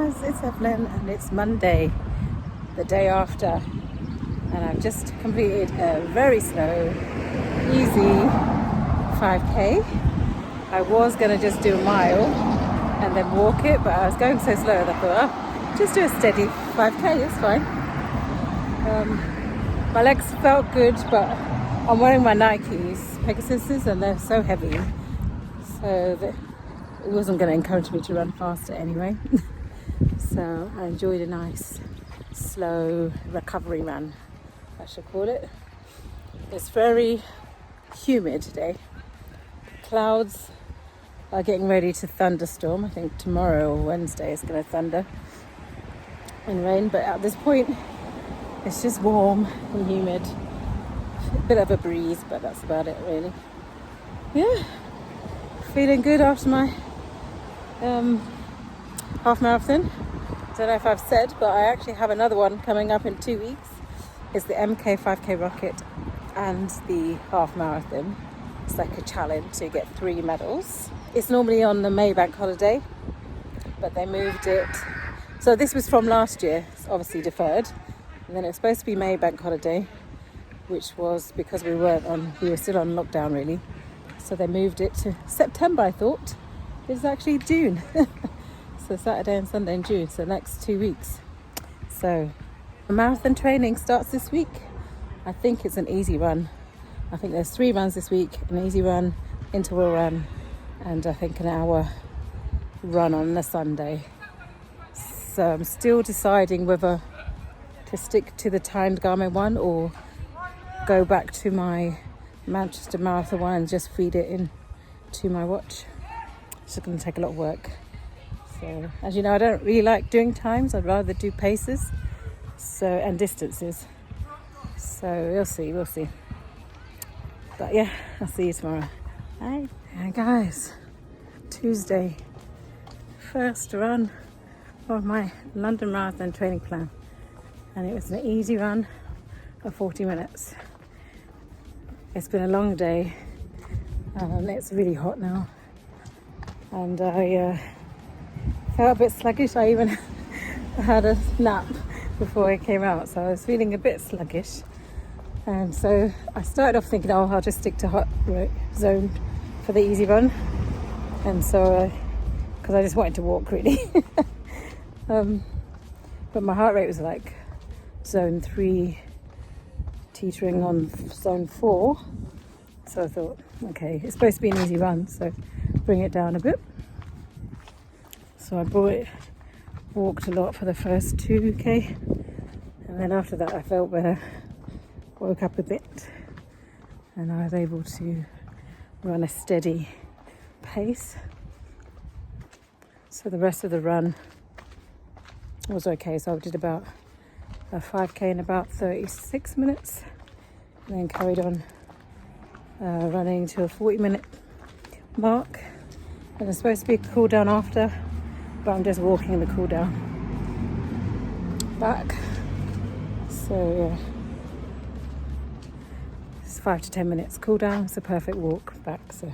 guys, it's Evelyn and it's Monday, the day after, and I've just completed a very slow, easy 5k. I was going to just do a mile and then walk it, but I was going so slow that I thought, oh, just do a steady 5k, it's fine. My legs felt good, but I'm wearing my Nikes, Pegasuses, and they're so heavy, so that it wasn't going to encourage me to run faster anyway. So I enjoyed a nice slow recovery run, I should call it. It's very humid today. Clouds are getting ready to thunderstorm. I think tomorrow or Wednesday it's going to thunder and rain, but at this point it's just warm and humid. A bit of a breeze, but that's about it really. Yeah, feeling good after my half marathon. Don't know if I've said, but I actually have another one coming up in 2 weeks. It's the MK 5k Rocket and the half marathon. It's like a challenge to get 3 medals. It's normally on the May bank holiday, but they moved it. So this was from last year, it's obviously deferred. And then it was supposed to be May bank holiday, which was because we were still on lockdown really. So they moved it to September, I thought. It's actually June. So Saturday and Sunday in June, so next 2 weeks. So marathon training starts this week. I think it's an easy run. I think there's 3 runs this week, an easy run, interval run, and I think an hour run on a Sunday. So I'm still deciding whether to stick to the timed Garmin one or go back to my Manchester Marathon one and just feed it in to my watch. It's just going to take a lot of work. So, as you know, I don't really like doing times. I'd rather do paces and distances. So we'll see. But yeah, I'll see you tomorrow. Bye. Hi guys, Tuesday, first run of my London Marathon training plan. And it was an easy run of 40 minutes. It's been a long day. It's really hot now. And I felt a bit sluggish. I even had a nap before I came out, so I was feeling a bit sluggish. And so I started off thinking, oh, I'll just stick to hot zone for the easy run. And so, because I just wanted to walk really. But my heart rate was like zone 3, teetering on zone 4. So I thought, okay, it's supposed to be an easy run, so bring it down a bit. So I walked a lot for the first 2k, and then after that I felt better, woke up a bit, and I was able to run a steady pace. So the rest of the run was okay. So I did about a 5k in about 36 minutes, and then carried on running to a 40-minute mark. And there's supposed to be a cool down after, but I'm just walking in the cool down back. So yeah, it's 5 to 10 minutes cool down. It's a perfect walk back, so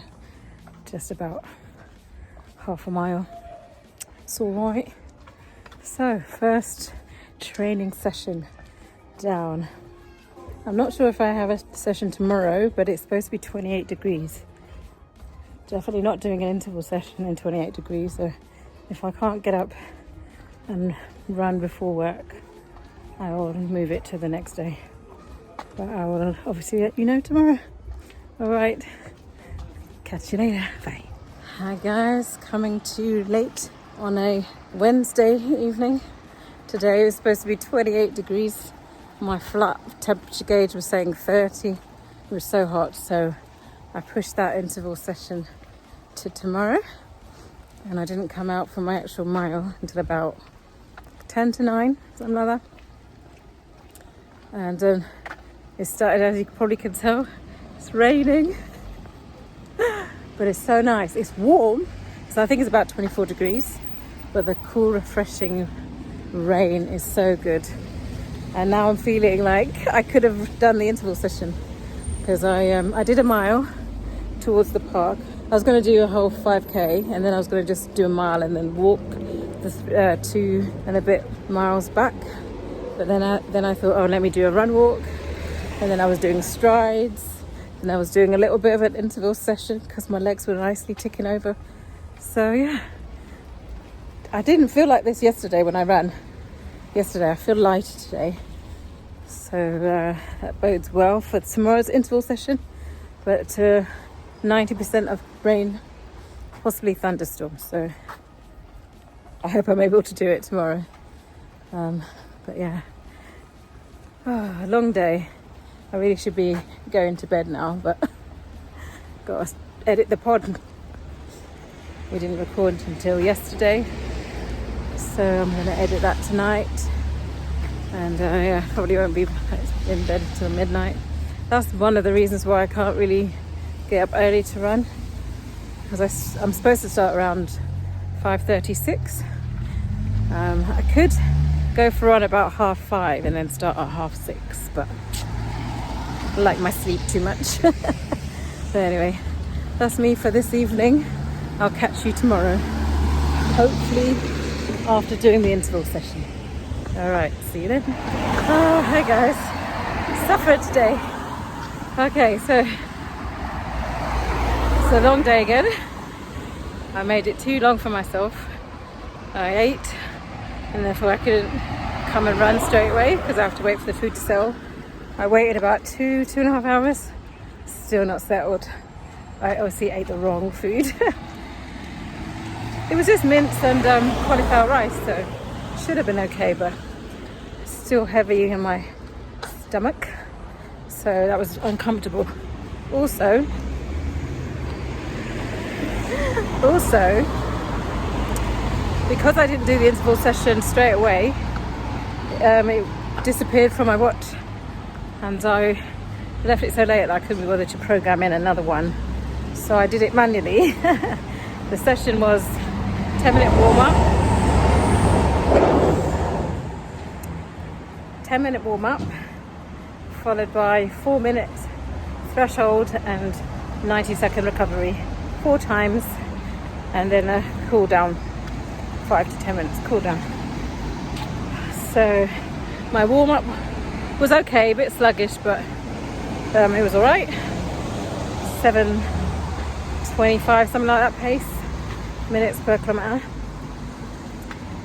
just about half a mile. It's all right. So first training session down. I'm not sure if I have a session tomorrow, but it's supposed to be 28 degrees. Definitely not doing an interval session in 28 degrees. So if I can't get up and run before work, I will move it to the next day. But I will obviously let you know tomorrow. All right, catch you later. Bye. Hi guys, coming to you late on a Wednesday evening. Today was supposed to be 28 degrees. My flat temperature gauge was saying 30. It was so hot, so I pushed that interval session to tomorrow, and I didn't come out for my actual mile until about 10 to 9, something like that. And it started, as you probably can tell, it's raining. But it's so nice. It's warm, so I think it's about 24 degrees, but the cool, refreshing rain is so good. And now I'm feeling like I could have done the interval session, because I did a mile towards the park. I was going to do a whole 5k, and then I was going to just do a mile and then walk the 2 and a bit miles back. But then I thought, oh, let me do a run walk. And then I was doing strides. And I was doing a little bit of an interval session because my legs were nicely ticking over. So yeah, I didn't feel like this yesterday when I ran. Yesterday I feel lighter today. So that bodes well for tomorrow's interval session. But 90% of rain, possibly thunderstorms. So I hope I'm able to do it tomorrow. But yeah, a long day. I really should be going to bed now, but got to edit the pod. We didn't record until yesterday, so I'm going to edit that tonight. And yeah, probably won't be in bed until midnight. That's one of the reasons why I can't really get up early to run, because I'm supposed to start around 5:36. I could go for a run about 5:30 and then start at 6:30, but I like my sleep too much. But anyway, that's me for this evening. I'll catch you tomorrow, hopefully after doing the interval session. All right, see you then. Oh, hey guys, suffered today. Okay, so it's a long day again. I made it too long for myself. I ate, and therefore I couldn't come and run straight away because I have to wait for the food to settle. I waited about 2.5 hours, still not settled. I obviously ate the wrong food. It was just mince and cauliflower rice, so it should have been okay, but still heavy in my stomach, so that was uncomfortable. Also, because I didn't do the interval session straight away, it disappeared from my watch, and I left it so late that I couldn't be bothered to program in another one, so I did it manually. The session was 10-minute warm-up, 10-minute warm-up, followed by 4 minutes threshold and 90-second recovery 4 times, and then a cool down, 5 to 10 minutes cool down. So my warm-up was okay, a bit sluggish, but it was all right. 7:25, something like that pace, minutes per kilometre.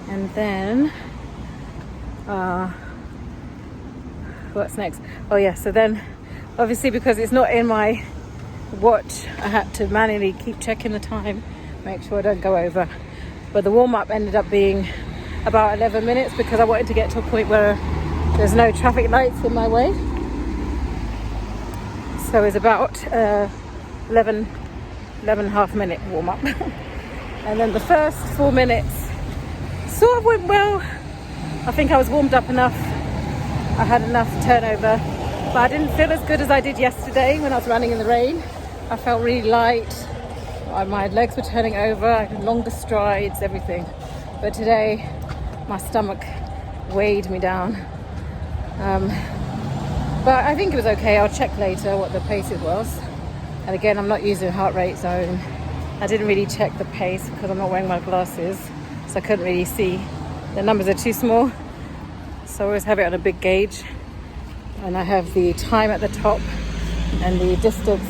And then what's next? Oh yeah, so then obviously because it's not in my watch, I had to manually keep checking the time, make sure I don't go over. But the warm-up ended up being about 11 minutes because I wanted to get to a point where there's no traffic lights in my way. So it's about 11 and a half minute warm-up. And then the first 4 minutes sort of went well. I think I was warmed up enough. I had enough turnover, but I didn't feel as good as I did yesterday when I was running in the rain. I felt really light. My legs were turning over. I had longer strides, everything. But today, my stomach weighed me down. But I think it was okay. I'll check later what the pace it was. And again, I'm not using heart rate zone. I didn't really check the pace because I'm not wearing my glasses, so I couldn't really see. The numbers are too small, so I always have it on a big gauge. And I have the time at the top and the distance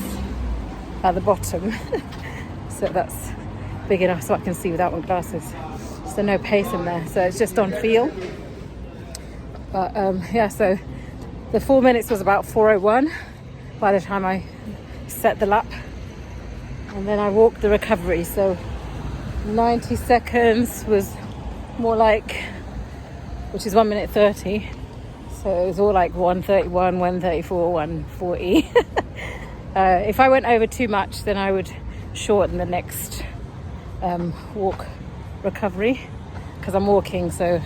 at the bottom. So that's big enough so I can see without my glasses. So no pace in there, so it's just on feel. But yeah, so the 4 minutes was about 4:01 by the time I set the lap. And then I walked the recovery, so 90 seconds was more like, which is 1 minute 30. So it was all like 1:31, 1:34, 1:40. If I went over too much, then I would shorten the next walk recovery, because I'm walking, so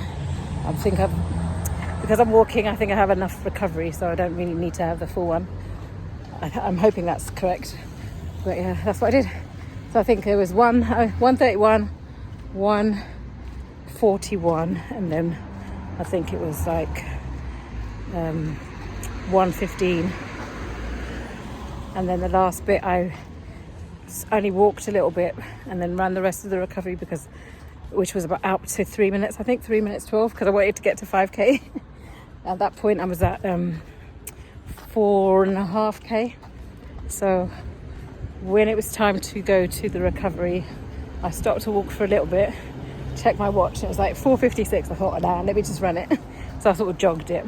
because I'm walking, I think I have enough recovery, so I don't really need to have the full one. I'm hoping that's correct, but yeah, that's what I did. So I think it was 1:31, 1:41, and then I think it was like 1:15, and then the last bit I only walked a little bit and then ran the rest of the recovery because which was about up to 3 minutes, I think 3 minutes 12, because I wanted to get to 5k. At that point I was at 4.5k. So when it was time to go to the recovery, I stopped to walk for a little bit, checked my watch, and it was like 4:56. I thought, nah, let me just run it. So I sort of jogged it,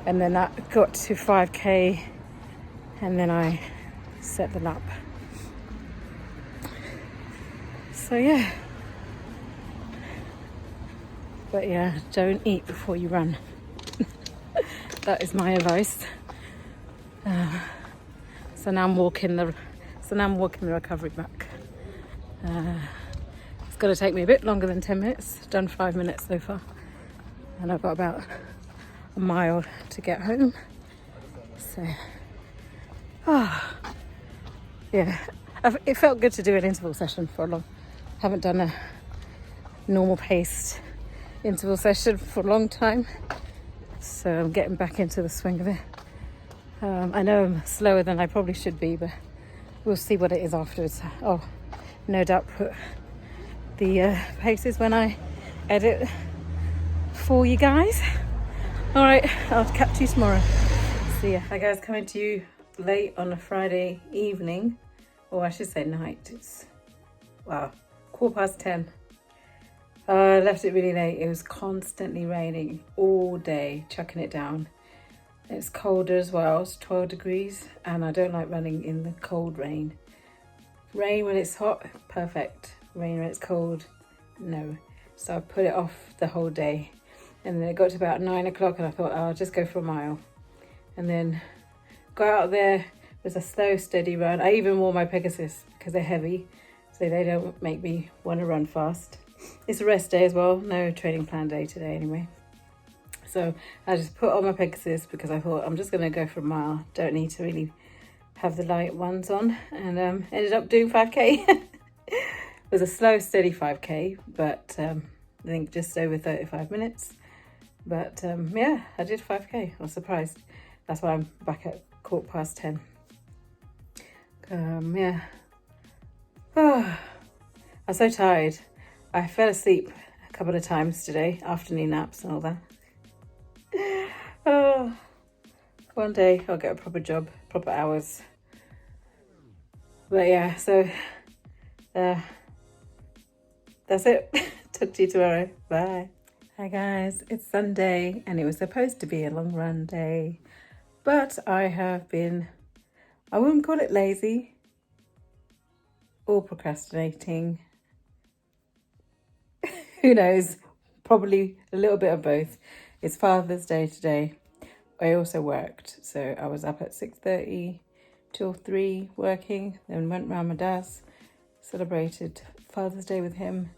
and then that got to 5k, and then I set the lap. So yeah, but yeah, don't eat before you run. That is my advice. So now I'm walking the recovery back. It's going to take me a bit longer than 10 minutes. I've done 5 minutes so far, and I've got about a mile to get home. So, yeah, it felt good to do an interval session for a long. Haven't done a normal paced interval session for a long time, so I'm getting back into the swing of it. I know I'm slower than I probably should be, but we'll see what it is afterwards. I'll no doubt put the paces when I edit for you guys. All right, I'll catch you tomorrow. See ya. Hi guys, coming to you late on a Friday evening, or I should say night. It's, wow, 10:15. I left it really late. It was constantly raining all day, chucking it down. It's colder as well. It's 12 degrees, and I don't like running in the cold rain. Rain when it's hot, perfect. Rain when it's cold, no. So I put it off the whole day, and then it got to about 9 o'clock, and I thought, oh, I'll just go for a mile, and then got out there. It was a slow, steady run. I even wore my Pegasus because they're heavy, so they don't make me want to run fast. It's a rest day as well. No training plan day today anyway. So I just put on my Pegasus because I thought I'm just going to go for a mile. Don't need to really have the light ones on, and ended up doing 5k. It was a slow, steady 5k, but I think just over 35 minutes. But yeah, I did 5k. I was surprised. That's why I'm back at 10:15. Yeah. Oh, I'm so tired. I fell asleep a couple of times today, afternoon naps and all that. Oh, one day I'll get a proper job, proper hours. But yeah, so that's it. Talk to you tomorrow. Bye. Hi guys, it's Sunday, and it was supposed to be a long run day, but I have been, I wouldn't call it lazy or procrastinating. Who knows? Probably a little bit of both. It's Father's Day today. I also worked, so I was up at 6:30 till 3 working, then went round my dad's, celebrated Father's Day with him,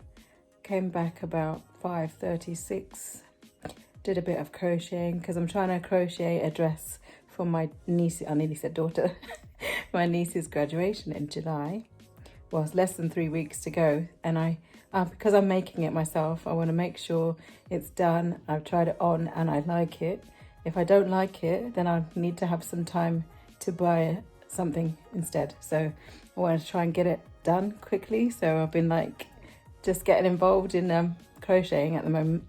came back about 5:36, did a bit of crocheting because I'm trying to crochet a dress for my niece, I nearly said daughter, my niece's graduation in July. Well, it's less than 3 weeks to go, and because I'm making it myself, I want to make sure it's done. I've tried it on and I like it. If I don't like it, then I need to have some time to buy something instead. So I want to try and get it done quickly. So I've been like just getting involved in crocheting at the moment.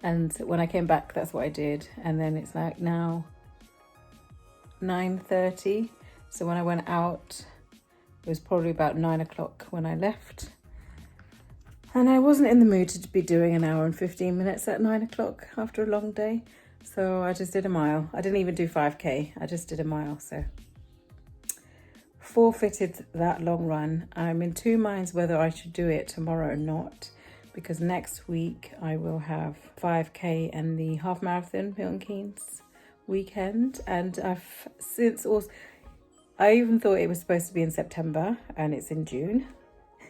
And when I came back, that's what I did. And then it's like now 9:30. So when I went out, it was probably about 9 o'clock when I left. And I wasn't in the mood to be doing an hour and 15 minutes at 9 o'clock after a long day. So I just did a mile. I didn't even do 5k. I just did a mile. So forfeited that long run. I'm in two minds whether I should do it tomorrow or not, because next week I will have 5k and the half marathon Milton Keynes weekend. And I've since also, I even thought it was supposed to be in September, and it's in June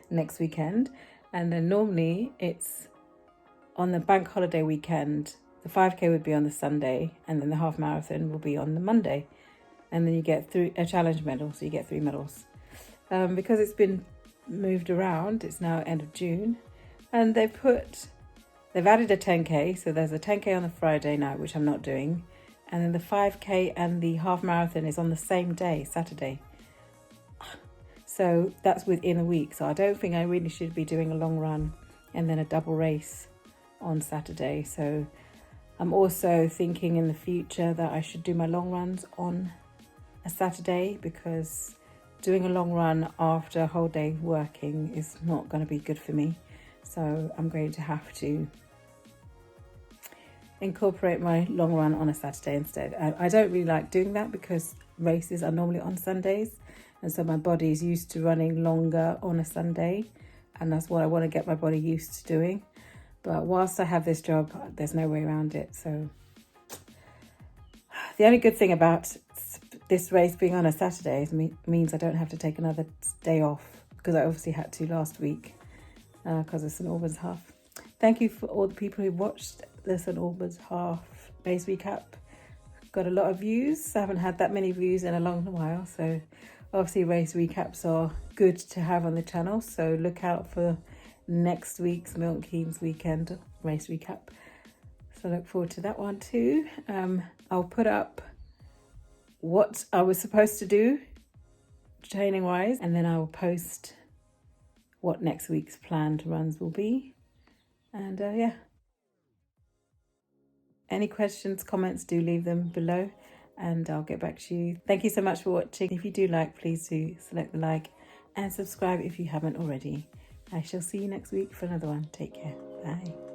next weekend. And then normally it's on the bank holiday weekend. The 5k would be on the Sunday, and then the half marathon will be on the Monday. And then you get a challenge medal, so you get 3 medals. Because it's been moved around, it's now end of June, and they've added a 10k. So there's a 10k on the Friday night, which I'm not doing, and then the 5k and the half marathon is on the same day, Saturday. So that's within a week. So I don't think I really should be doing a long run and then a double race on Saturday. So I'm also thinking in the future that I should do my long runs on a Saturday, because doing a long run after a whole day working is not going to be good for me. So I'm going to have to incorporate my long run on a Saturday instead. I don't really like doing that because races are normally on Sundays, and so my body is used to running longer on a Sunday, and that's what I want to get my body used to doing. But whilst I have this job, there's no way around it. So the only good thing about this race being on a Saturday means I don't have to take another day off, because I obviously had to last week because of St Albans Half. Thank you for all the people who watched the St Albans Half race recap. Got a lot of views. I haven't had that many views in a long while, so obviously race recaps are good to have on the channel. So look out for next week's Milton Keynes weekend race recap. So look forward to that one too. I'll put up what I was supposed to do training wise, and then I will post what next week's planned runs will be. And yeah, any questions, comments, do leave them below and I'll get back to you. Thank you so much for watching. If you do like, please do select the like and subscribe if you haven't already. I shall see you next week for another one. Take care. Bye.